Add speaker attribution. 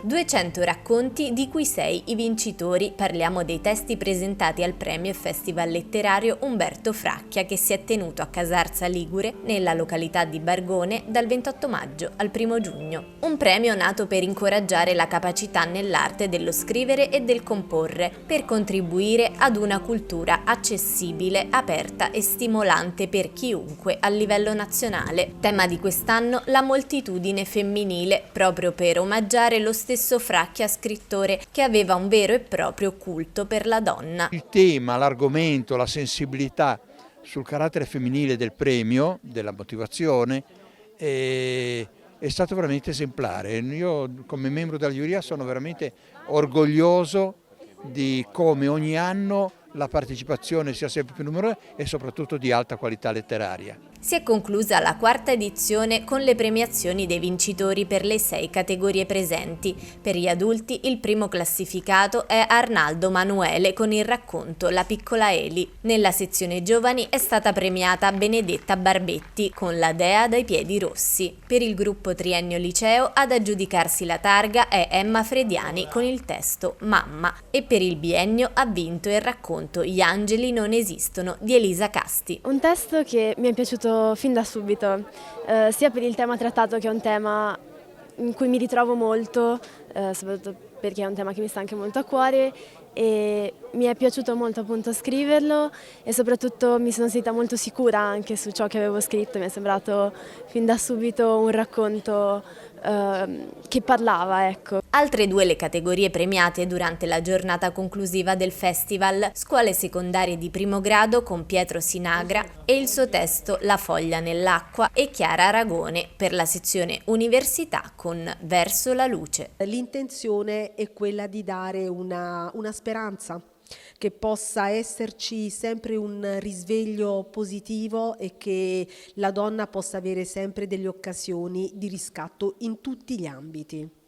Speaker 1: 200 racconti, di cui 6 i vincitori. Parliamo dei testi presentati al premio e festival letterario Umberto Fracchia, che si è tenuto a Casarza Ligure, nella località di Bargone, dal 28 maggio al 1 giugno. Un premio nato per incoraggiare la capacità nell'arte dello scrivere e del comporre, per contribuire ad una cultura accessibile, aperta e stimolante per chiunque a livello nazionale. Tema di quest'anno: la moltitudine femminile, proprio per omaggiare lo stesso Fracchia, scrittore che aveva un vero e proprio culto per la donna.
Speaker 2: Il tema, l'argomento, la sensibilità sul carattere femminile del premio, della motivazione, è stato veramente esemplare. Io come membro della giuria sono veramente orgoglioso di come ogni anno la partecipazione sia sempre più numerosa e soprattutto di alta qualità letteraria.
Speaker 1: Si è conclusa la quarta edizione con le premiazioni dei vincitori per le 6 categorie presenti. Per gli adulti il primo classificato è Arnaldo Manuele con il racconto La piccola Eli. Nella sezione giovani è stata premiata Benedetta Barbetti con La dea dai piedi rossi. Per il gruppo Triennio Liceo ad aggiudicarsi la targa è Emma Frediani con il testo Mamma, e per il biennio ha vinto il racconto Gli angeli non esistono di Elisa Casti.
Speaker 3: Un testo che mi è piaciuto fin da subito, sia per il tema trattato, che è un tema in cui mi ritrovo molto, soprattutto perché è un tema che mi sta anche molto a cuore, e mi è piaciuto molto appunto scriverlo, e soprattutto mi sono sentita molto sicura anche su ciò che avevo scritto. Mi è sembrato fin da subito un racconto che parlava, ecco.
Speaker 1: Altre 2 le categorie premiate durante la giornata conclusiva del festival: Scuole secondarie di primo grado con Pietro Sinagra e il suo testo La foglia nell'acqua, e Chiara Aragone per la sezione Università con Verso la luce.
Speaker 4: L'intenzione è quella di dare una speranza, che possa esserci sempre un risveglio positivo e che la donna possa avere sempre delle occasioni di riscatto in tutti gli ambiti.